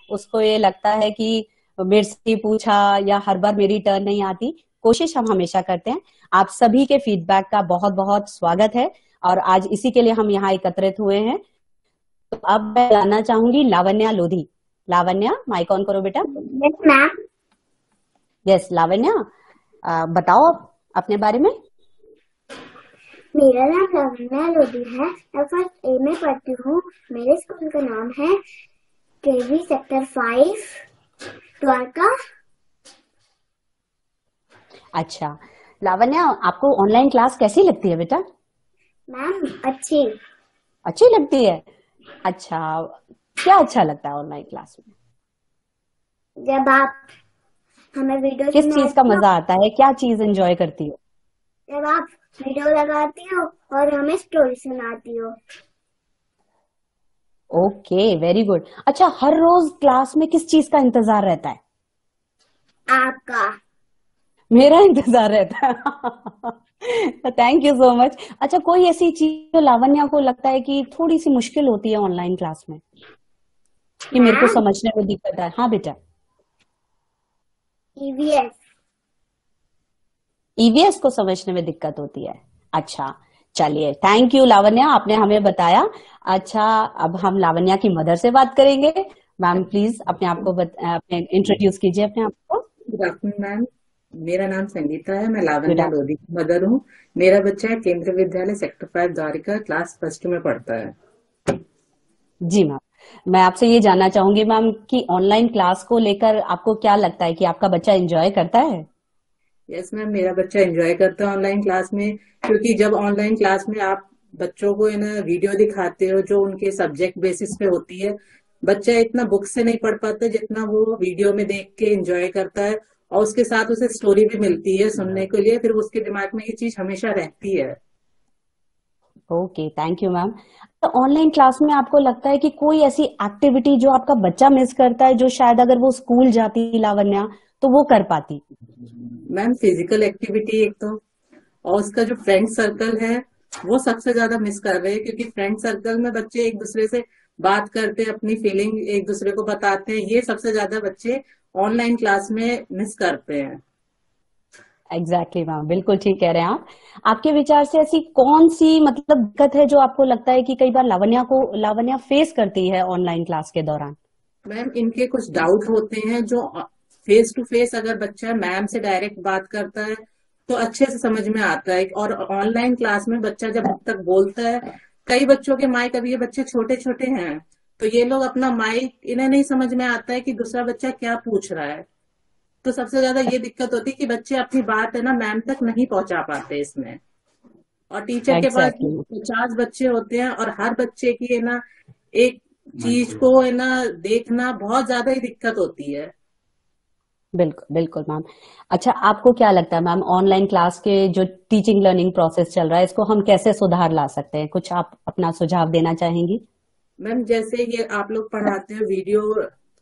उसको ये लगता है कि मेरे से ही पूछा या हर बार मेरी टर्न नहीं आती। कोशिश हम हमेशा करते हैं। आप सभी के फीडबैक का बहुत बहुत स्वागत है और आज इसी के लिए हम यहाँ एकत्रित हुए हैं। तो अब मैं जानना चाहूंगी लावण्या लोधी। लावण्या, माइक ऑन करो बेटा। Yes ma'am. यस लावण्या, बताओ अपने बारे में। मेरा नाम लावण्या लोधी है। मैं फर्स्ट ए में पढ़ती हूँ। मेरे स्कूल का नाम है केवी सेक्टर 5 द्वारका। अच्छा लावण्या, आपको ऑनलाइन क्लास कैसी लगती है बेटा? मैम अच्छी। अच्छी लगती है। अच्छा, क्या अच्छा लगता है ऑनलाइन क्लास में? जब आप हमें वीडियो किस चीज का सुनाती हो, मजा आता है, क्या चीज एंजॉय करती हो? जब आप वीडियो लगाती हो और हमें स्टोरी सुनाती हो। Okay, very good. अच्छा, हर रोज क्लास में किस चीज का इंतजार रहता है? आपका। मेरा इंतजार रहता है। Thank you so much. अच्छा, कोई ऐसी चीज जो लावण्या को लगता है कि थोड़ी सी मुश्किल होती है ऑनलाइन क्लास में, कि मेरे को मैम समझने में दिक्कत है? हाँ बेटा। ईवीएस। ईवीएस को समझने में दिक्कत होती है। अच्छा, चलिए, थैंक यू लावण्या, आपने हमें बताया। अच्छा, अब हम लावण्या की मदर से बात करेंगे। मैम प्लीज अपने आप को अपने इंट्रोड्यूस कीजिए अपने आप को। Good afternoon ma'am. मेरा नाम संगीता है। मैं गुड लावण्या लोधी की मदर हूँ। मेरा बच्चा है केंद्रीय विद्यालय सेक्टर 5 द्वारिका, क्लास फर्स्ट में पढ़ता है। जी मैम, मैं आपसे ये जानना चाहूंगी मैम कि ऑनलाइन क्लास को लेकर आपको क्या लगता है कि आपका बच्चा एंजॉय करता है? यस मैम, मेरा बच्चा एंजॉय करता है ऑनलाइन क्लास में, क्योंकि जब ऑनलाइन क्लास में आप बच्चों को ना वीडियो दिखाते हो जो उनके सब्जेक्ट बेसिस पे होती है, बच्चा इतना बुक से नहीं पढ़ पाता जितना वो वीडियो में देख के एंजॉय करता है। और उसके साथ उसे स्टोरी भी मिलती है सुनने के लिए, फिर उसके दिमाग में ये चीज हमेशा रहती है। Okay, thank you ma'am. तो ऑनलाइन क्लास में आपको लगता है कि कोई ऐसी एक्टिविटी जो आपका बच्चा मिस करता है, जो शायद अगर वो स्कूल जाती लावण्या तो वो कर पाती? मैम फिजिकल एक्टिविटी एक तो, और उसका जो फ्रेंड सर्कल है वो सबसे ज्यादा मिस कर रहे हैं, क्योंकि फ्रेंड सर्कल में बच्चे एक दूसरे से बात करते हैं, अपनी फीलिंग एक दूसरे को बताते हैं, ये सबसे ज्यादा बच्चे ऑनलाइन क्लास में मिस करते हैं। एग्जैक्टली मैम, बिल्कुल ठीक कह रहे हैं आप। आपके विचार से ऐसी कौन सी मतलब दिक्कत है जो आपको लगता है कि कई बार लावण्या फेस करती है ऑनलाइन क्लास के दौरान? मैम इनके कुछ डाउट होते हैं जो फेस टू फेस अगर बच्चा मैम से डायरेक्ट बात करता है तो अच्छे से समझ में आता है, और ऑनलाइन क्लास में बच्चा जब तक बोलता है, कई बच्चों के माइक, अभी ये बच्चे छोटे छोटे हैं तो ये लोग अपना माइक, इन्हें नहीं समझ में आता है कि दूसरा बच्चा क्या पूछ रहा है। तो सबसे ज्यादा ये दिक्कत होती है कि बच्चे अपनी बात है ना मैम तक नहीं पहुंचा पाते इसमें। और टीचर के पास एग्जैक्टली। 50 बच्चे होते हैं और हर बच्चे की है ना एक चीज को है ना देखना बहुत ज्यादा ही दिक्कत होती है। बिल्कुल बिल्कुल मैम। अच्छा, आपको क्या लगता है मैम, ऑनलाइन क्लास के जो टीचिंग लर्निंग प्रोसेस चल रहा है इसको हम कैसे सुधार ला सकते हैं? कुछ आप अपना सुझाव देना चाहेंगी? मैम जैसे ये आप लोग पढ़ाते हो, वीडियो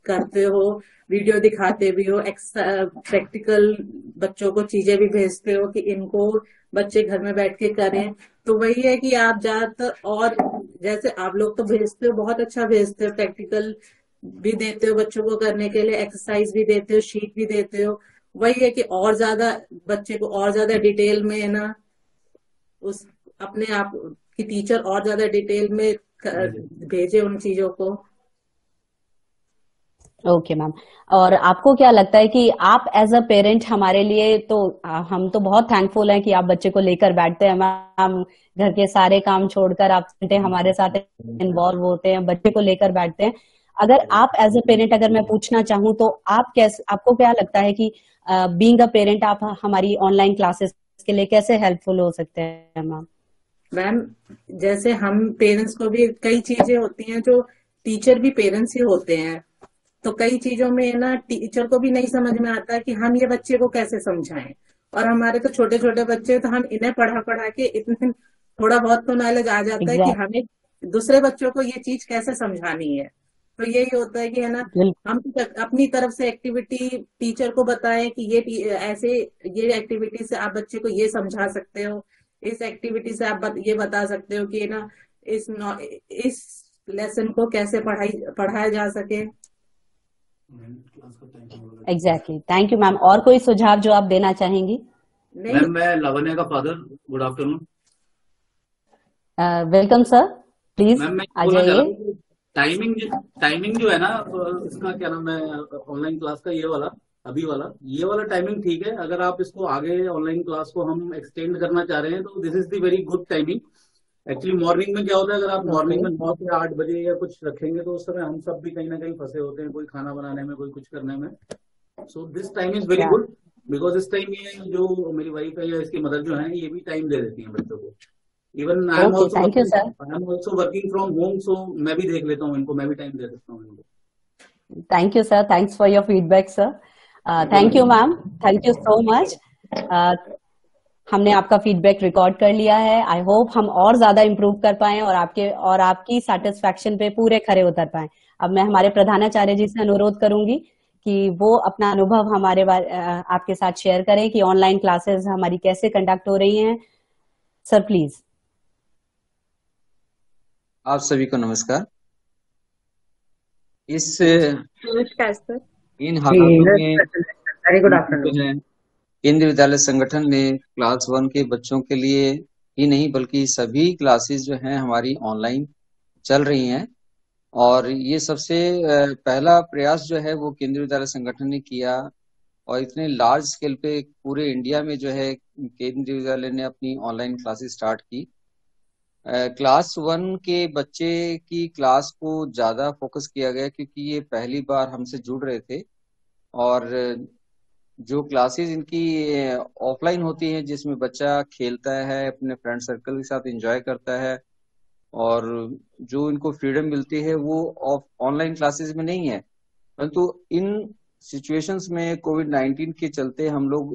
करते हो, वीडियो दिखाते भी हो, प्रैक्टिकल बच्चों को चीजें भी भेजते हो कि इनको बच्चे घर में बैठ के करें, तो वही है कि आप ज्यादातर, और जैसे आप लोग तो भेजते हो, बहुत अच्छा भेजते हो, प्रैक्टिकल भी देते हो बच्चों को करने के लिए, एक्सरसाइज भी देते हो, शीट भी देते हो। वही है कि और ज्यादा बच्चे को और ज्यादा डिटेल में है ना उस अपने आप की टीचर और ज्यादा डिटेल में भेजे उन चीजों को। Okay ma'am. और आपको क्या लगता है कि आप एज अ पेरेंट हमारे लिए तो हम तो बहुत थैंकफुल हैं कि आप बच्चे को लेकर बैठते हैं मैम, घर के सारे काम छोड़कर आप हमारे साथ इन्वॉल्व होते हैं, बच्चे को लेकर बैठते हैं। अगर आप एज अ पेरेंट, अगर मैं पूछना चाहूँ तो आप कैसे, आपको क्या लगता है कि बीइंग अ पेरेंट आप हमारी ऑनलाइन क्लासेस के लिए कैसे हेल्पफुल हो सकते हैं मैम? मैम जैसे हम पेरेंट्स को भी कई चीजें होती हैं जो टीचर भी पेरेंट्स ही होते हैं, तो कई चीजों में ना टीचर को भी नहीं समझ में आता कि हम ये बच्चे को कैसे समझाएं। और हमारे तो छोटे छोटे बच्चे हैं, तो हम इन्हें पढ़ा पढ़ा के इतने थोड़ा बहुत तो नॉलेज आ जाता है कि एग्जैक्ट हमें दूसरे बच्चों को ये चीज कैसे समझानी है। तो यही होता है कि है ना, हम अपनी तरफ से एक्टिविटी टीचर को बताएं कि ऐसे ये एक्टिविटी से आप बच्चे को ये समझा सकते हो, इस एक्टिविटी से आप ये बता सकते हो कि ना इस लेसन को कैसे पढ़ाया जा सके। एग्जैक्टली। Thank you ma'am. और कोई सुझाव जो आप देना चाहेंगी? नहीं, मैम मैं लावण्य का father, good afternoon. Welcome sir, please ma'am मैं आ बोलना चाह रहा जाइए। हूँ कि टाइमिंग जो है ना, इसका क्या नाम है, ऑनलाइन क्लास का ये वाला, अभी वाला ये वाला टाइमिंग ठीक है। अगर आप इसको आगे ऑनलाइन क्लास को हम एक्सटेंड करना चाह रहे हैं तो this is the very good timing. Actually morning में क्या होता है, अगर आप ओके। मॉर्निंग में 9 से 8 बजे या कुछ रखेंगे तो उस समय हम सब भी कहीं ना कहीं फंसे होते हैं, कोई खाना बनाने में, कोई कुछ करने में। So this time is very या गुड, बिकॉज इस टाइम ये जो मेरी वाइफ है या इसकी मदर जो है ये भी टाइम दे देती है बच्चों को। Even okay, thank you sir. I am also working from home, so मैं भी देख लेता हूँ इनको, मैं भी टाइम दे सकता हूँ इनको। Thank you sir, thanks for your feedback sir. Thank you ma'am, thank you so much. हमने आपका फीडबैक रिकॉर्ड कर लिया है। आई होप हम और ज्यादा इम्प्रूव कर पाए और आपकी सेटिस्फैक्शन पे पूरे खरे उतर पाए। अब मैं हमारे प्रधानाचार्य जी से अनुरोध करूंगी कि वो अपना अनुभव आपके साथ शेयर करें कि ऑनलाइन क्लासेस हमारी कैसे कंडक्ट हो रही हैं। Sir please. आप सभी को नमस्कार। इस नमस्कार सर। इन हालातों में वेरी गुड आफ्टरनून। जो है केंद्रीय विद्यालय संगठन ने क्लास 1 के बच्चों के लिए ही नहीं बल्कि सभी क्लासेस जो हैं हमारी ऑनलाइन चल रही हैं। और ये सबसे पहला प्रयास जो है वो केंद्रीय विद्यालय संगठन ने किया, और इतने लार्ज स्केल पे पूरे इंडिया में जो है केंद्रीय विद्यालय ने अपनी ऑनलाइन क्लासेस स्टार्ट की। क्लास 1 के बच्चे की क्लास को ज्यादा फोकस किया गया क्योंकि ये पहली बार हमसे जुड़ रहे थे। और जो क्लासेस इनकी ऑफलाइन होती हैं जिसमें बच्चा खेलता है, अपने फ्रेंड सर्कल के साथ एंजॉय करता है, और जो इनको फ्रीडम मिलती है वो ऑनलाइन क्लासेस में नहीं है। परंतु इन सिचुएशंस में कोविड-19 के चलते हम लोग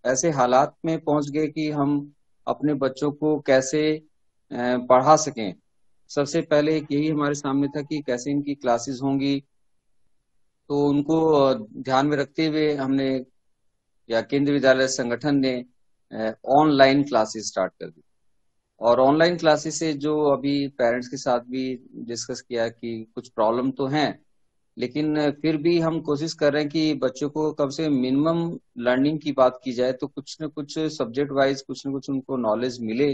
ऐसे हालात में पहुंच गए कि हम अपने बच्चों को कैसे पढ़ा सकें। सबसे पहले एक यही हमारे सामने था कि कैसे इनकी क्लासेस होंगी। तो उनको ध्यान में रखते हुए हमने या केंद्रीय विद्यालय संगठन ने ऑनलाइन क्लासेस स्टार्ट कर दी। और ऑनलाइन क्लासेस से जो अभी पेरेंट्स के साथ भी डिस्कस किया कि कुछ प्रॉब्लम तो हैं, लेकिन फिर भी हम कोशिश कर रहे हैं कि बच्चों को कम से कम मिनिमम लर्निंग की बात की जाए तो कुछ न कुछ सब्जेक्ट वाइज कुछ न कुछ उनको नॉलेज मिले,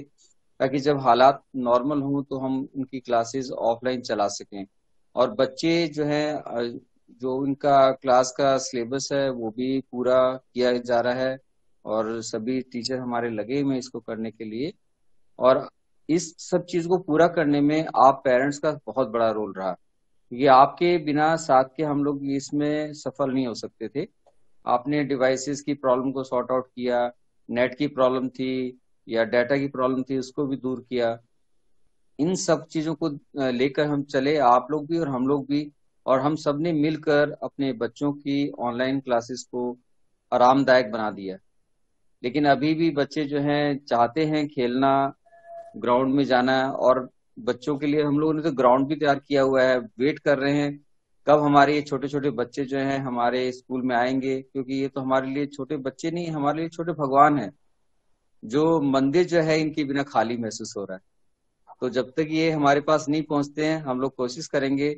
ताकि जब हालात नॉर्मल हों तो हम उनकी क्लासेस ऑफलाइन चला सकें। और बच्चे जो है जो उनका क्लास का सिलेबस है वो भी पूरा किया जा रहा है, और सभी टीचर हमारे लगे हुए हैं इसको करने के लिए। और इस सब चीज को पूरा करने में आप पेरेंट्स का बहुत बड़ा रोल रहा, क्योंकि आपके बिना साथ के हम लोग इसमें सफल नहीं हो सकते थे। आपने डिवाइसेस की प्रॉब्लम को सॉर्ट आउट किया, नेट की प्रॉब्लम थी या डाटा की प्रॉब्लम थी उसको भी दूर किया। इन सब चीजों को लेकर हम चले, आप लोग भी और हम लोग भी, और हम सब ने मिलकर अपने बच्चों की ऑनलाइन क्लासेस को आरामदायक बना दिया। लेकिन अभी भी बच्चे जो हैं चाहते हैं खेलना, ग्राउंड में जाना, और बच्चों के लिए हम लोगों ने तो ग्राउंड भी तैयार किया हुआ है। वेट कर रहे हैं कब हमारे ये छोटे छोटे बच्चे जो हैं हमारे स्कूल में आएंगे, क्योंकि ये तो हमारे लिए छोटे बच्चे नहीं, हमारे लिए छोटे भगवान हैं। जो मंदिर जो है इनके बिना खाली महसूस हो रहा है। तो जब तक ये हमारे पास नहीं पहुंचते हैं हम लोग कोशिश करेंगे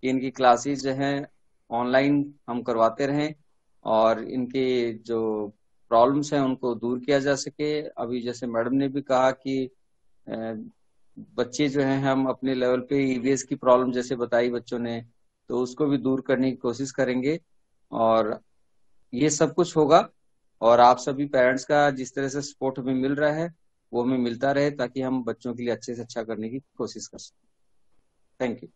कि इनकी क्लासेस जो हैं ऑनलाइन हम करवाते रहें, और इनके जो प्रॉब्लम्स हैं उनको दूर किया जा सके। अभी जैसे मैडम ने भी कहा कि बच्चे जो हैं हम अपने लेवल पे ईवीएस की प्रॉब्लम जैसे बताई बच्चों ने, तो उसको भी दूर करने की कोशिश करेंगे। और ये सब कुछ होगा, और आप सभी पेरेंट्स का जिस तरह से सपोर्ट हमें मिल रहा है वो हमें मिलता रहे, ताकि हम बच्चों के लिए अच्छे से अच्छा करने की कोशिश कर सकें। Thank you.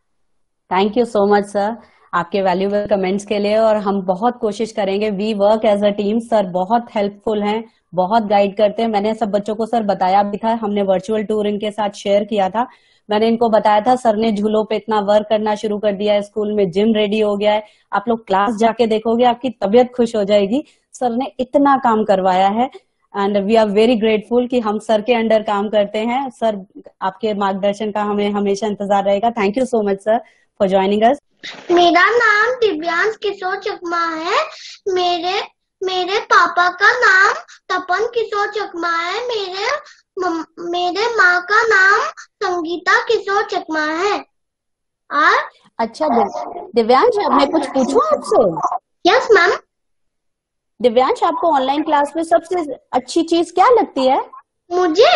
Thank you so much sir आपके वैल्यूएबल कमेंट्स के लिए। और हम बहुत कोशिश करेंगे, we work as a team. Sir बहुत हेल्पफुल हैं, बहुत गाइड करते हैं। मैंने सब बच्चों को सर बताया भी था, हमने वर्चुअल टूर इनके साथ शेयर किया था। मैंने इनको बताया था सर ने झूलों पे इतना वर्क करना शुरू कर दिया है, स्कूल में जिम रेडी हो गया है, आप लोग क्लास जाके देखोगे आपकी तबीयत खुश हो जाएगी। सर ने इतना काम करवाया है and we are very grateful कि हम सर के अंडर काम करते हैं। सर आपके मार्गदर्शन का हमें हमेशा इंतजार रहेगा। Thank you so much sir for joining us. मेरा नाम दिव्यांश किशोर चकमा है। मेरे पापा का नाम तपन किशोर चकमा है। मेरे माँ का नाम संगीता किशोर चकमा है। और अच्छा दिव्यांश, अब मैं कुछ पूछूं आपसे? Yes ma'am. दिव्यांश, आपको ऑनलाइन क्लास में सबसे अच्छी चीज क्या लगती है? मुझे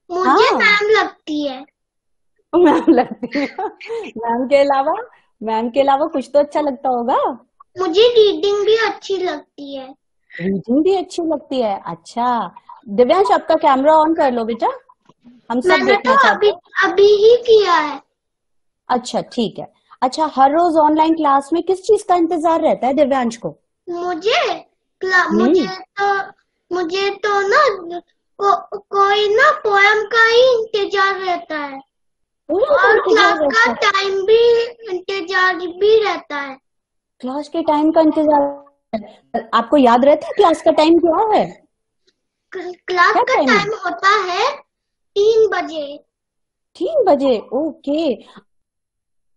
मुझे हाँ, मैम लगती है। मैम लगती है। मैम के अलावा कुछ तो अच्छा लगता होगा। मुझे रीडिंग भी अच्छी लगती है। रीडिंग भी अच्छी लगती है। अच्छा दिव्यांश, आपका कैमरा ऑन कर लो बेटा, हम सब मैंने देखना तो चाहते अभी हैं। अभी ही किया है। अच्छा ठीक है। अच्छा, हर रोज ऑनलाइन क्लास में किस चीज का इंतजार रहता है दिव्यांश को? मुझे हम्म। मुझे तो ना कोई ना पोयम का ही इंतजार रहता है, पूरा का और इंतजार क्लास का रहता है। टाइम भी इंतजार भी रहता है। क्लास के टाइम का इंतजार। आपको याद रहता है क्लास का टाइम क्या है? क्लास क्या का टाइम है? टाइम होता है 3 बजे। 3 बजे, ओके।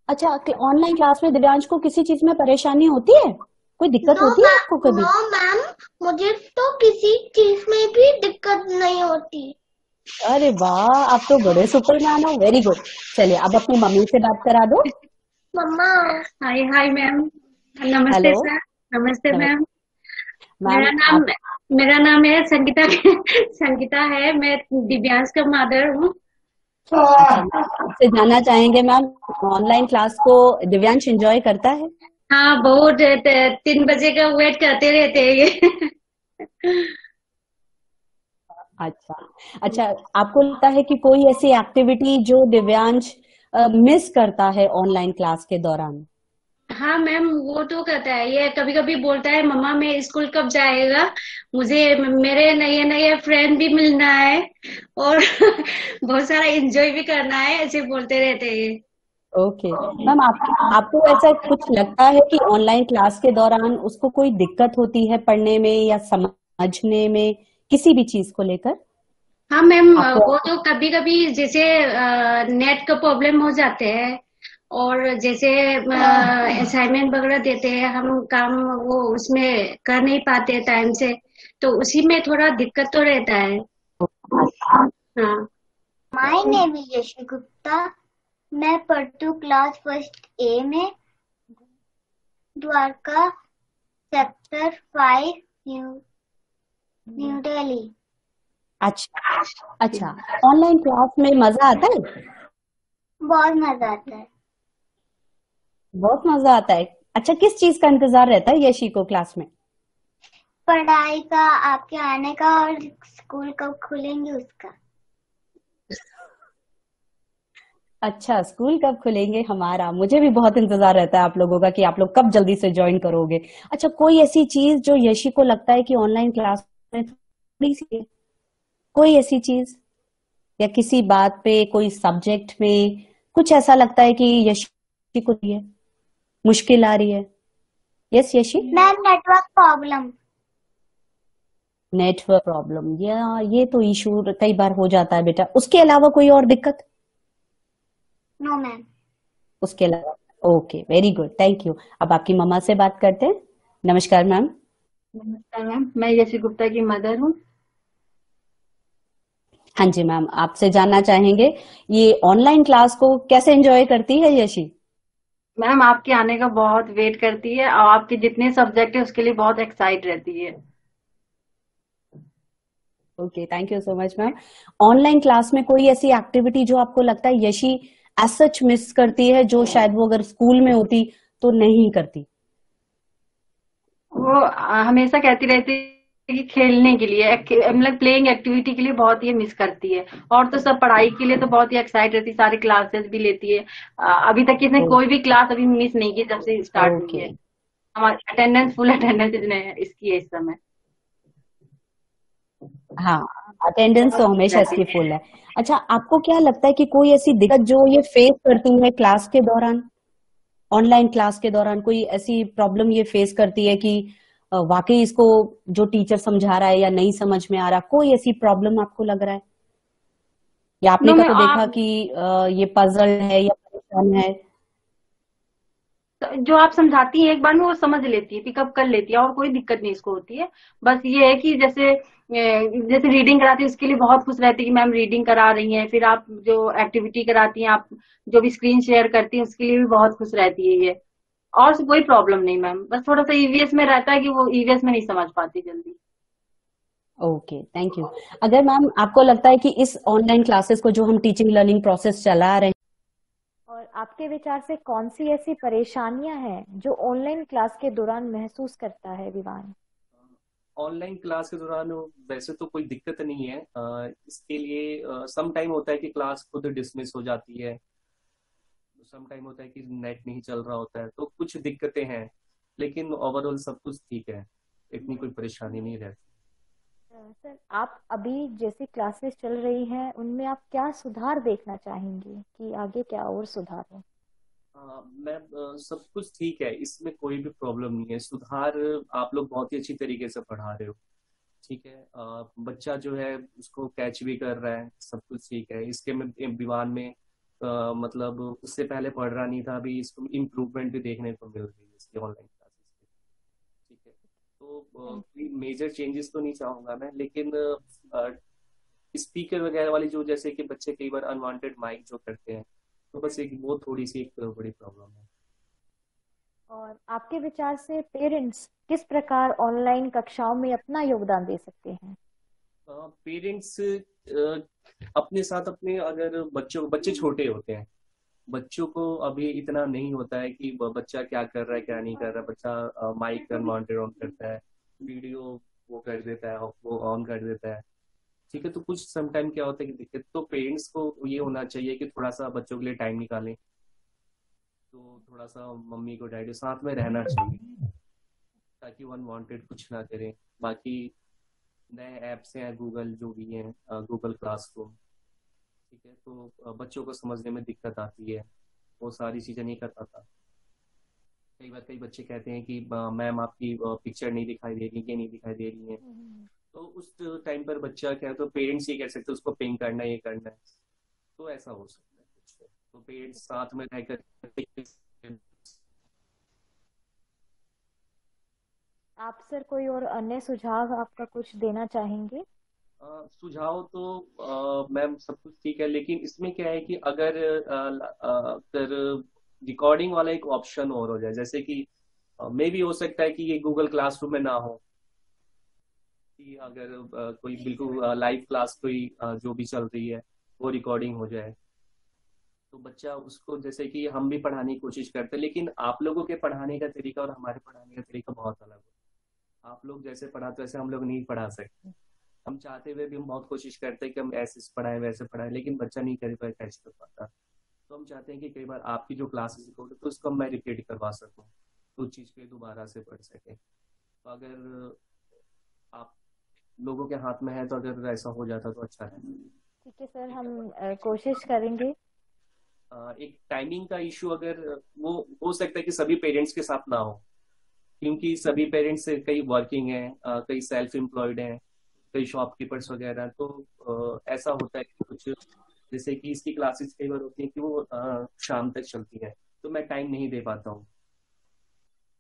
अच्छा, ऑनलाइन क्लास में दिव्यांश को किसी चीज में परेशानी होती है? कोई दिक्कत नो होती है आपको मैम, कभी? नो मैम, मुझे तो किसी चीज में भी दिक्कत नहीं होती। अरे वाह, आप तो बड़े सुपरमैन हो, वेरी गुड। चलिए, अब अपनी मम्मी से बात करा दो। मम्मा। हाय हाय मैम। नमस्ते हेलो। सर। नमस्ते नमस्ते मैम। मैम। मेरा नाम आप मेरा नाम है संगीता। संगीता है, मैं दिव्यांश का मदर हूँ। अच्छा, आपसे जानना चाहेंगे मैम, ऑनलाइन क्लास को दिव्यांश एंजॉय करता है? हाँ, बहुत 3 बजे का वेट करते रहते हैं ये। अच्छा। अच्छा, आपको लगता है कि कोई ऐसी एक्टिविटी जो दिव्यांश मिस करता है ऑनलाइन क्लास के दौरान? हाँ मैम, वो तो कहता है, ये कभी कभी बोलता है मम्मा मैं स्कूल कब जाएगा, मुझे मेरे नए नए फ्रेंड भी मिलना है और बहुत सारा एंजॉय भी करना है, ऐसे बोलते रहते हैं ये। ओके मैम, आपको ऐसा कुछ लगता है कि ऑनलाइन क्लास के दौरान उसको कोई दिक्कत होती है पढ़ने में या समझने में, किसी भी चीज को लेकर? हाँ मैम, आपको वो तो कभी कभी जैसे नेट का प्रॉब्लम हो जाते हैं, और जैसे असाइनमेंट वगैरह देते हैं हम काम, वो उसमें कर नहीं पाते टाइम से, तो उसी में थोड़ा दिक्कत तो रहता है। हाँ। My name is Yeshi Gupta. मैं पढ़ती हूँ क्लास फर्स्ट ए में, द्वारका, सेक्टर 5, न्यू दिल्ली। अच्छा। अच्छा, ऑनलाइन क्लास में मजा आता है? बहुत मजा आता है। बहुत मजा आता है। अच्छा, किस चीज का इंतजार रहता है यशी को क्लास में? पढ़ाई का, आपके आने का, और स्कूल कब खुलेंगे उसका। अच्छा, स्कूल कब खुलेंगे, हमारा मुझे भी बहुत इंतजार रहता है आप लोगों का कि आप लोग कब जल्दी से ज्वाइन करोगे। अच्छा, कोई ऐसी चीज जो यशी को लगता है कि ऑनलाइन क्लास में थोड़ी सी है? कोई ऐसी चीज, या किसी बात पे, कोई सब्जेक्ट में कुछ ऐसा लगता है कि यशी को ये मुश्किल आ रही है? Yes Yeshi. Ma'am, network problem. Network problem, या ये तो इशू कई बार हो जाता है बेटा, उसके अलावा कोई और दिक्कत? No ma'am. उसके अलावा, okay, very good, thank you. अब आपकी मम्मा से बात करते हैं। नमस्कार मैम। नमस्कार मैम, मैं यशी गुप्ता की मदर हूँ। हाँ जी मैम, आपसे जानना चाहेंगे ये ऑनलाइन क्लास को कैसे एंजॉय करती है यशी? मैम, आपके आने का बहुत वेट करती है, और आपके जितने सब्जेक्ट है उसके लिए बहुत एक्साइट रहती है। Okay, thank you so much ma'am. Online class में कोई ऐसी एक्टिविटी जो आपको लगता है यशी एज सच मिस करती है, जो शायद वो अगर स्कूल में होती तो नहीं करती? वो हमेशा कहती रहती है कि खेलने के लिए, मतलब प्लेइंग एक्टिविटी के लिए बहुत ये मिस करती है, और तो सब पढ़ाई के लिए तो बहुत ही एक्साइट रहती है, सारी क्लासेस भी लेती है। अभी तक इसने कोई भी क्लास अभी मिस नहीं की जब से स्टार्ट हुई ओके। है। हमारी अटेंडेंस, फुल अटेंडेंस इसकी है इस समय। हाँ, अटेंडेंस तो हमेशा रहती इसकी है। फुल है। अच्छा, आपको क्या लगता है कि कोई ऐसी दिक्कत जो ये फेस करती है क्लास के दौरान, ऑनलाइन क्लास के दौरान कोई ऐसी प्रॉब्लम ये फेस करती है कि वाकई इसको जो टीचर समझा रहा है या नहीं समझ में आ रहा, कोई ऐसी प्रॉब्लम आपको लग रहा है? या आपने नो कभी मैम, देखा आप कि ये पजल है या परेशान है? जो आप समझाती हैं एक बार में वो समझ लेती है, पिकअप कर लेती है और कोई दिक्कत नहीं इसको होती है। बस ये है कि जैसे रीडिंग कराती है उसके लिए बहुत खुश रहती है कि मैम रीडिंग करा रही हैं, फिर आप जो एक्टिविटी कराती हैं, आप जो भी स्क्रीन शेयर करती हैं उसके लिए भी बहुत खुश रहती है ये। और कोई प्रॉब्लम नहीं मैम, बस थोड़ा सा ईवीएस में रहता है कि वो ईवीएस में नहीं समझ पाती जल्दी। Okay, thank you. अगर मैम आपको लगता है कि इस ऑनलाइन क्लासेस को जो हम टीचिंग लर्निंग प्रोसेस चला रहे हैं, और आपके विचार से कौन सी ऐसी परेशानियां हैं जो ऑनलाइन क्लास के दौरान महसूस करता है विवान? ऑनलाइन क्लास के दौरान वैसे तो कोई दिक्कत नहीं है। इसके लिए सम टाइम होता है कि क्लास खुद डिसमिस हो जाती है, सम टाइम होता है कि नेट नहीं चल रहा होता है, तो कुछ दिक्कतें हैं, लेकिन ओवरऑल सब कुछ ठीक है, इतनी कोई परेशानी नहीं रहती। सर, आप अभी जैसी क्लासेस चल रही हैं उनमें आप क्या सुधार देखना चाहेंगे कि आगे क्या और सुधार हो? मैम सब कुछ ठीक है, इसमें कोई भी प्रॉब्लम नहीं है। सुधार आप लोग बहुत ही अच्छी तरीके से पढ़ा रहे हो, ठीक है। बच्चा जो है उसको कैच भी कर रहा है, सब कुछ ठीक है। इसके में विवान में मतलब उससे पहले पढ़ रहा नहीं था, अभी इसको इम्प्रूवमेंट भी देखने को मिल रही है इसकी ऑनलाइन क्लासेस में, ठीक है। तो मेजर चेंजेस तो नहीं चाहूंगा मैं, लेकिन स्पीकर वगैरह वाली जो, जैसे कि बच्चे कई बार अनवांटेड माइक जो करते हैं, तो बस एक वो थोड़ी सी एक बड़ी प्रॉब्लम है। और आपके विचार से पेरेंट्स किस प्रकार ऑनलाइन कक्षाओं में अपना योगदान दे सकते हैं? पेरेंट्स अपने साथ अपने, अगर बच्चे छोटे होते हैं, बच्चों को अभी इतना नहीं होता है कि बच्चा क्या कर रहा है क्या नहीं कर रहा है। बच्चा माइक अनवांटेड ऑन करता है, वीडियो वो कर देता है, वो ऑन कर देता है, ठीक है। तो कुछ समटाइम क्या होता है कि दिक्कत, तो पेरेंट्स को ये होना चाहिए कि थोड़ा सा बच्चों के लिए टाइम निकालें, तो थोड़ा सा मम्मी को डैडी साथ में रहना चाहिए ताकि वो अनवांटेड कुछ ना करें। बाकी नए ऐप्स हैं गूगल जो भी हैं, गूगल क्लासरूम, ठीक है, तो बच्चों को समझने में दिक्कत आती है, वो सारी चीजें नहीं कर पाता। कई बार कई बच्चे कहते हैं कि मैम आपकी पिक्चर नहीं दिखाई दे रही, ये नहीं दिखाई दे रही है, तो उस टाइम पर बच्चा क्या है, तो पेरेंट्स ये कह सकते हैं उसको पिंग करना है, ये करना है, तो ऐसा हो सकता है कुछ। तो पेरेंट्स साथ में रहकर, आप सर कोई और अन्य सुझाव आपका कुछ देना चाहेंगे? सुझाव तो मैम सब कुछ ठीक है, लेकिन इसमें क्या है कि अगर रिकॉर्डिंग वाला एक ऑप्शन और हो जाए, जैसे कि मे भी हो सकता है कि ये गूगल क्लासरूम में ना हो, कि अगर कोई बिल्कुल लाइव क्लास कोई जो भी चल रही है वो रिकॉर्डिंग हो जाए, तो बच्चा उसको, जैसे कि हम भी पढ़ाने की कोशिश करते हैं, लेकिन आप लोगों के पढ़ाने का तरीका और हमारे पढ़ाने का तरीका बहुत अलग है। आप लोग जैसे पढ़ाते वैसे हम लोग नहीं पढ़ा सकते। हम चाहते हुए भी हम बहुत कोशिश करते हैं कि हम ऐसे पढ़ाएं वैसे पढ़ाएं, लेकिन बच्चा नहीं कर पाए, कैच कर पाता। तो हम चाहते हैं कि कई बार आपकी जो क्लासेस रिकॉर्ड तो उसको मैं रिपीट करवा सकूं, तो उस चीज पे दोबारा से पढ़ सके। तो अगर आप लोगों के हाथ में है तो अगर ऐसा हो जाता तो अच्छा है। ठीक है सर, हम कोशिश करेंगे। एक टाइमिंग का इशू अगर वो हो सकता है कि सभी पेरेंट्स के साथ ना हो, क्योंकि सभी पेरेंट्स कई वर्किंग हैं, कई सेल्फ एम्प्लॉयड हैं, कई शॉपकीपर्स वगैरह, तो ऐसा होता है कि कुछ, जैसे कि इसकी क्लासेस कई बार होती है कि वो शाम तक चलती है, तो मैं टाइम नहीं दे पाता हूँ,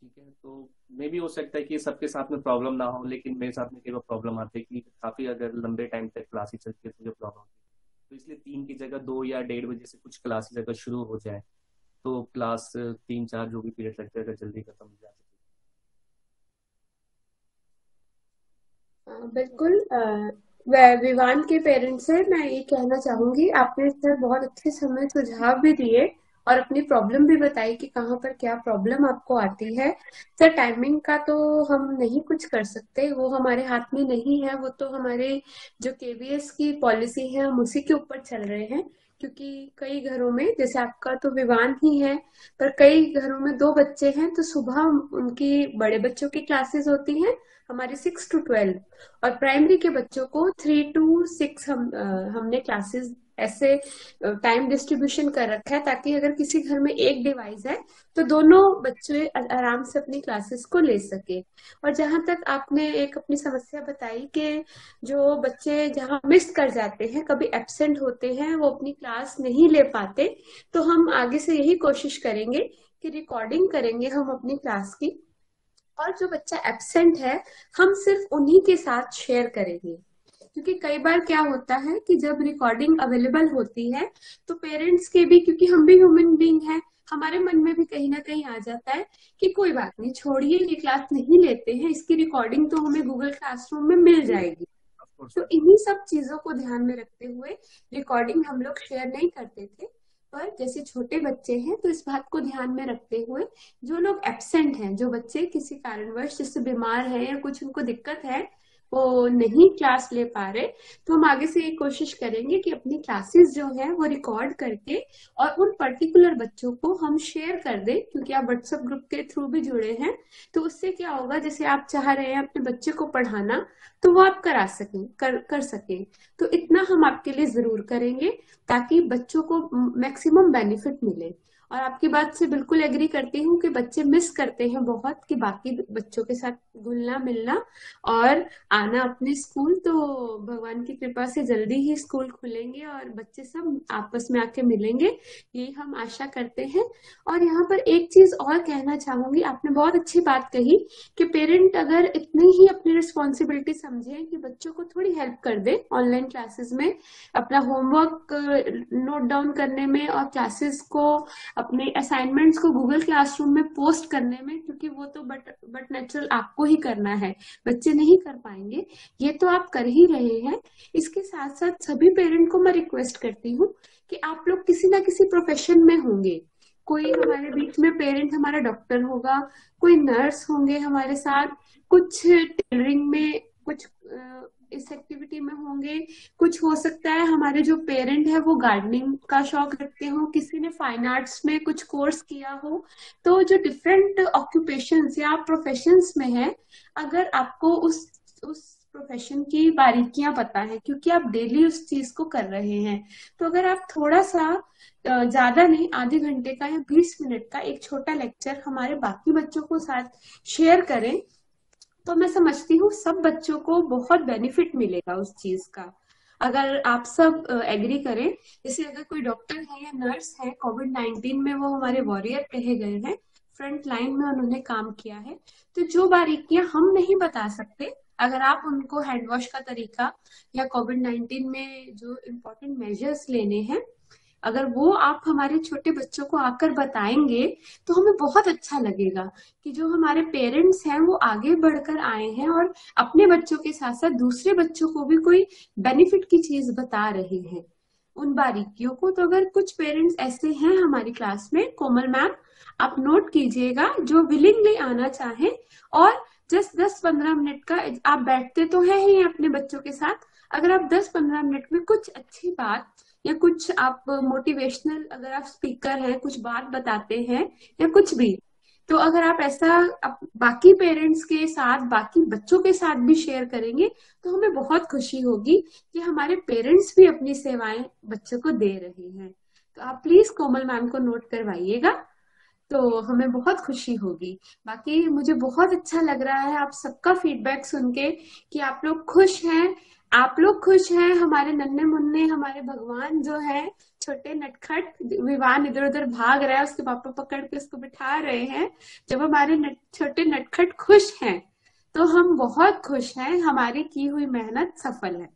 ठीक है। तो मे भी हो सकता है कि सबके साथ में प्रॉब्लम ना हो, लेकिन मेरे साथ में कई बार प्रॉब्लम आती है कि काफी अगर लंबे टाइम तक क्लासेस चलती है तो मुझे प्रॉब्लम होती है। तो इसलिए 3 की जगह 2 या 1:30 बजे से कुछ क्लासेस अगर शुरू हो जाए तो क्लास 3-4 जो भी पीरियड लगते हैं अगर जल्दी खत्म हो जाए। बिल्कुल। विवान के पेरेंट्स से मैं ये कहना चाहूंगी, आपने सर बहुत अच्छे समय सुझाव भी दिए और अपनी प्रॉब्लम भी बताई कि कहाँ पर क्या प्रॉब्लम आपको आती है। सर टाइमिंग का तो हम नहीं कुछ कर सकते, वो हमारे हाथ में नहीं है, वो तो हमारे जो केवीएस की पॉलिसी है हम उसी के ऊपर चल रहे हैं। क्योंकि कई घरों में, जैसे आपका तो विवान ही है, पर कई घरों में 2 बच्चे हैं, तो सुबह उनकी बड़े बच्चों की क्लासेस होती हैं हमारी 6 to 12, और प्राइमरी के बच्चों को 3 to 6 हमने क्लासेस ऐसे टाइम डिस्ट्रीब्यूशन कर रखा है, ताकि अगर किसी घर में एक डिवाइस है तो दोनों बच्चे आराम से अपनी क्लासेस को ले सके। और जहां तक आपने एक अपनी समस्या बताई कि जो बच्चे जहां मिस कर जाते हैं, कभी एब्सेंट होते हैं, वो अपनी क्लास नहीं ले पाते, तो हम आगे से यही कोशिश करेंगे कि रिकॉर्डिंग करेंगे हम अपनी क्लास की, और जो बच्चा एब्सेंट है हम सिर्फ उन्हीं के साथ शेयर करेंगे। क्योंकि कई बार क्या होता है कि जब रिकॉर्डिंग अवेलेबल होती है तो पेरेंट्स के भी, क्योंकि हम भी ह्यूमन बीइंग हैं, हमारे मन में भी कहीं ना कहीं आ जाता है कि कोई बात नहीं, छोड़िए ये क्लास नहीं लेते हैं, इसकी रिकॉर्डिंग तो हमें गूगल क्लासरूम में मिल जाएगी। तो इन्हीं सब चीजों को ध्यान में रखते हुए रिकॉर्डिंग हम लोग शेयर नहीं करते थे। पर जैसे छोटे बच्चे हैं तो इस बात को ध्यान में रखते हुए जो लोग एब्सेंट हैं, जो बच्चे किसी कारणवश जैसे बीमार हैं या कुछ उनको दिक्कत है, वो नहीं क्लास ले पा रहे, तो हम आगे से ये कोशिश करेंगे कि अपनी क्लासेस जो है वो रिकॉर्ड करके और उन पर्टिकुलर बच्चों को हम शेयर कर दें। क्योंकि आप व्हाट्सएप ग्रुप के थ्रू भी जुड़े हैं, तो उससे क्या होगा, जैसे आप चाह रहे हैं अपने बच्चे को पढ़ाना, तो वो आप करा सकें, कर सकें। तो इतना हम आपके लिए जरूर करेंगे ताकि बच्चों को मैक्सिमम बेनिफिट मिले। और आपकी बात से बिल्कुल एग्री करती हूँ कि बच्चे मिस करते हैं बहुत कि बाकी बच्चों के साथ घुलना मिलना और आना अपने स्कूल। तो भगवान की कृपा से जल्दी ही स्कूल खुलेंगे और बच्चे सब आपस में आके मिलेंगे, यही हम आशा करते हैं। और यहाँ पर एक चीज और कहना चाहूंगी, आपने बहुत अच्छी बात कही कि पेरेंट अगर इतनी ही अपनी रिस्पॉन्सिबिलिटी समझे कि बच्चों को थोड़ी हेल्प कर दे ऑनलाइन क्लासेस में, अपना होमवर्क नोट डाउन करने में और क्लासेस को, अपने असाइनमेंट्स को गूगल क्लासरूम में पोस्ट करने में, क्योंकि वो तो बट नेचुरल आपको ही करना है, बच्चे नहीं कर पाएंगे, ये तो आप कर ही रहे हैं। इसके साथ साथ सभी पेरेंट को मैं रिक्वेस्ट करती हूँ कि आप लोग किसी ना किसी प्रोफेशन में होंगे, कोई हमारे बीच में पेरेंट हमारा डॉक्टर होगा, कोई नर्स होंगे हमारे साथ, कुछ टेलरिंग में, कुछ इस एक्टिविटी में होंगे, कुछ हो सकता है हमारे जो पेरेंट है वो गार्डनिंग का शौक रखते हो, किसी ने फाइन आर्ट्स में कुछ कोर्स किया हो। तो जो डिफरेंट ऑक्यूपेशंस या प्रोफेशंस में है, अगर आपको उस प्रोफेशन की बारीकियां पता है, क्योंकि आप डेली उस चीज को कर रहे हैं, तो अगर आप थोड़ा सा ज्यादा नहीं, आधे घंटे का या 20 मिनट का एक छोटा लेक्चर हमारे बाकी बच्चों को साथ शेयर करें, तो मैं समझती हूँ सब बच्चों को बहुत बेनिफिट मिलेगा उस चीज का। अगर आप सब एग्री करें, जैसे अगर कोई डॉक्टर है या नर्स है, कोविड-19 में वो हमारे वॉरियर कहे गए हैं, फ्रंट लाइन में उन्होंने काम किया है, तो जो बारीकियां हम नहीं बता सकते, अगर आप उनको हैंड वॉश का तरीका या कोविड-19 में जो इम्पोर्टेंट मेजर्स लेने हैं, अगर वो आप हमारे छोटे बच्चों को आकर बताएंगे तो हमें बहुत अच्छा लगेगा कि जो हमारे पेरेंट्स हैं वो आगे बढ़कर आए हैं और अपने बच्चों के साथ साथ दूसरे बच्चों को भी कोई बेनिफिट की चीज बता रहे हैं, उन बारीकियों को। तो अगर कुछ पेरेंट्स ऐसे हैं हमारी क्लास में, कोमल मैम आप नोट कीजिएगा, जो विलिंगली आना चाहें और जस्ट 10-15 मिनट का, आप बैठते तो है ही अपने बच्चों के साथ, अगर आप 10-15 मिनट में कुछ अच्छी बात या कुछ आप मोटिवेशनल, अगर आप स्पीकर हैं, कुछ बात बताते हैं या कुछ भी, तो अगर आप ऐसा बाकी पेरेंट्स के साथ, बाकी बच्चों के साथ भी शेयर करेंगे तो हमें बहुत खुशी होगी कि हमारे पेरेंट्स भी अपनी सेवाएं बच्चों को दे रहे हैं। तो आप प्लीज कोमल मैम को नोट करवाइएगा, तो हमें बहुत खुशी होगी। बाकी मुझे बहुत अच्छा लग रहा है आप सबका फीडबैक सुन के कि आप लोग खुश हैं, आप लोग खुश हैं, हमारे नन्हे मुन्ने, हमारे भगवान जो है छोटे नटखट, विवान इधर उधर भाग रहा है, उसके पापा पकड़ के उसको बिठा रहे हैं। जब हमारे छोटे नटखट खुश हैं तो हम बहुत खुश हैं, हमारी की हुई मेहनत सफल है।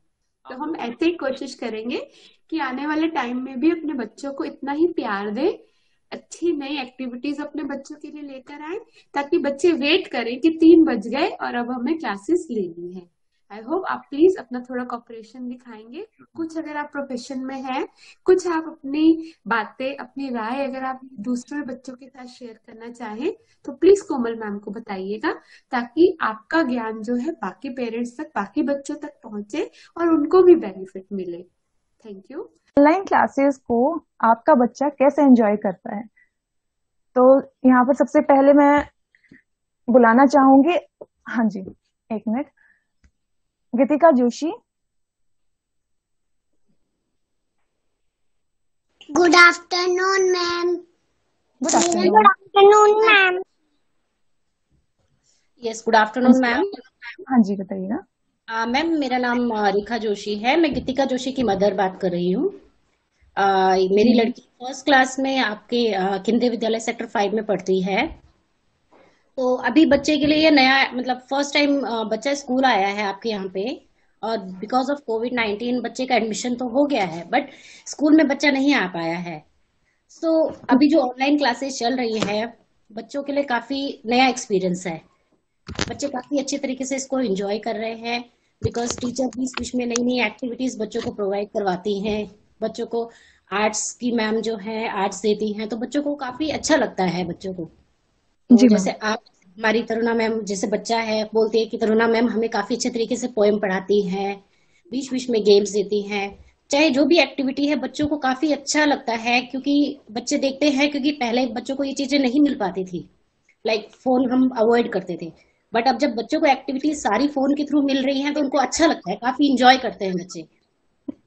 तो हम ऐसे ही कोशिश करेंगे कि आने वाले टाइम में भी अपने बच्चों को इतना ही प्यार दें, अच्छी नई एक्टिविटीज अपने बच्चों के लिए लेकर आए, ताकि बच्चे वेट करें कि 3 बज गए और अब हमें क्लासेस लेनी है। आई होप आप प्लीज अपना थोड़ा कॉपरेशन दिखाएंगे। कुछ अगर आप प्रोफेशन में हैं, कुछ आप अपनी बातें, अपनी राय अगर आप दूसरे बच्चों के साथ शेयर करना चाहें तो प्लीज कोमल मैम को बताइएगा, ताकि आपका ज्ञान जो है बाकी पेरेंट्स तक, बाकी बच्चों तक पहुंचे और उनको भी बेनिफिट मिले। Thank you. ऑनलाइन क्लासेस को आपका बच्चा कैसे एंजॉय करता है, तो यहाँ पर सबसे पहले मैं बुलाना चाहूंगी, हाँ जी एक minute, Geetika Joshi. Good afternoon ma'am. Good afternoon ma'am. Yes, good afternoon ma'am. हाँ जी बताइएगा। मैम मेरा नाम रेखा जोशी है, मैं गीतिका जोशी की मदर बात कर रही हूँ। मेरी लड़की फर्स्ट क्लास में आपके केंद्रीय विद्यालय सेक्टर 5 में पढ़ती है। तो अभी बच्चे के लिए ये नया मतलब फर्स्ट टाइम बच्चा स्कूल आया है आपके यहाँ पे, और बिकॉज ऑफ कोविड-19 बच्चे का एडमिशन तो हो गया है, बट स्कूल में बच्चा नहीं आ पाया है। सो अभी जो ऑनलाइन क्लासेस चल रही है बच्चों के लिए काफी नया एक्सपीरियंस है। बच्चे काफी अच्छे तरीके से इसको एंजॉय कर रहे हैं, बिकॉज टीचर भी बीच में नई नई एक्टिविटीज बच्चों को प्रोवाइड करवाती हैं। बच्चों को आर्ट्स की मैम जो है आर्ट्स देती हैं, तो बच्चों को काफी अच्छा लगता है बच्चों को। तो जी मैम। जैसे आप हमारी तरुणा मैम जैसे बच्चा है बोलती है कि तरुणा मैम हमें काफी अच्छे तरीके से पोएम पढ़ाती हैं, बीच बीच में गेम्स देती हैं, चाहे जो भी एक्टिविटी है बच्चों को काफी अच्छा लगता है। क्योंकि बच्चे देखते हैं, क्योंकि पहले बच्चों को ये चीजें नहीं मिल पाती थी, लाइक फोन हम अवॉइड करते थे, बट अब जब बच्चों को एक्टिविटी सारी फोन के थ्रू मिल रही हैं तो उनको अच्छा लगता है, काफी इंजॉय करते हैं बच्चे।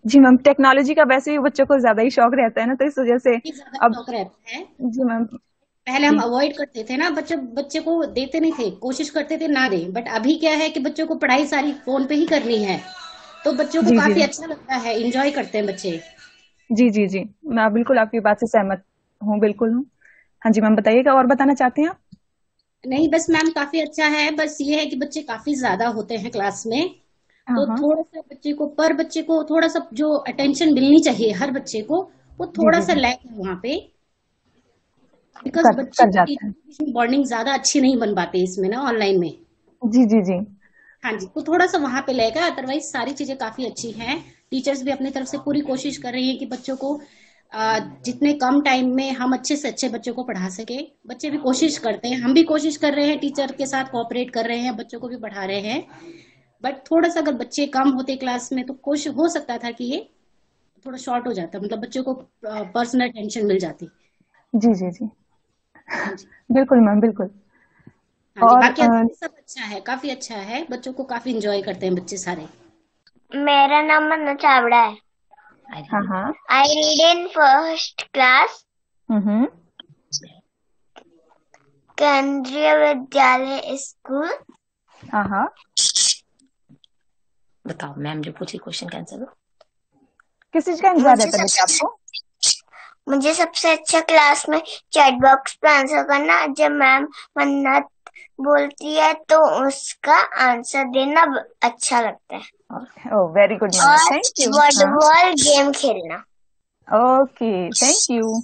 जी मैम, टेक्नोलॉजी का वैसे भी बच्चों को ज्यादा ही शौक रहता है ना, तो इस वजह से ज्यादा अब शौक रहता है। जी मैम। पहले हम जी अवॉइड करते थे ना, बच्चे को देते नहीं थे, कोशिश करते थे ना दें, बट अभी क्या है कि बच्चों को पढ़ाई सारी फोन पे ही करनी है, तो बच्चों को जी जी काफी अच्छा लगता है, इंजॉय करते हैं बच्चे। जी जी जी, मैं बिल्कुल आपकी बात से सहमत हूँ, बिल्कुल हूँ। हाँ जी मैम, बताइएगा और बताना चाहते हैं आप? नहीं बस मैम काफी अच्छा है, बस ये है कि बच्चे काफी ज्यादा होते हैं क्लास में, हाँ तो हाँ। थोड़ा सा बच्चे को थोड़ा सा जो अटेंशन मिलनी चाहिए हर बच्चे को, वो जी थोड़ा जी सा जी, लैक है वहाँ पे। बिकॉज बच्चे कर को जाता है। टीचर की बॉन्डिंग ज्यादा अच्छी नहीं बन पाती इसमें ना, ऑनलाइन में। जी जी जी हाँ जी, तो थोड़ा सा वहां पे लेगा, अदरवाइज सारी चीजें काफी अच्छी हैं। टीचर्स भी अपनी तरफ से पूरी कोशिश कर रही है कि बच्चों को जितने कम टाइम में हम अच्छे से अच्छे बच्चों को पढ़ा सके। बच्चे भी कोशिश करते हैं, हम भी कोशिश कर रहे हैं, टीचर के साथ कोऑपरेट कर रहे हैं, बच्चों को भी पढ़ा रहे हैं। बट थोड़ा सा अगर बच्चे कम होते क्लास में तो कोशिश हो सकता था कि ये थोड़ा शॉर्ट हो जाता, मतलब बच्चों को पर्सनल अटेंशन मिल जाती। जी जी जी, हाँ जी। बिल्कुल मैम, बिल्कुल। हाँ जी, और बाकी अदरवाइज सब अच्छा है, काफी अच्छा है, बच्चों को काफी इंजॉय करते हैं बच्चे सारे। मेरा नाम मन्नू चावड़ा है। हाँ हाँ। I read in first class, केंद्रीय विद्यालय स्कूल। हाँ हाँ। बताओ मैम जो पूछी क्वेश्चन का आंसर दो। किस चीज का इंतजार रहता है बेटा आपको? मुझे सबसे अच्छा क्लास में चैट बॉक्स पे आंसर करना, जब मैम मन्नत बोलती है तो उसका आंसर देना अच्छा लगता है। ओह वेरी गुड मैम, और थैंक यू। फुटबॉल गेम खेलना। Okay, thank you.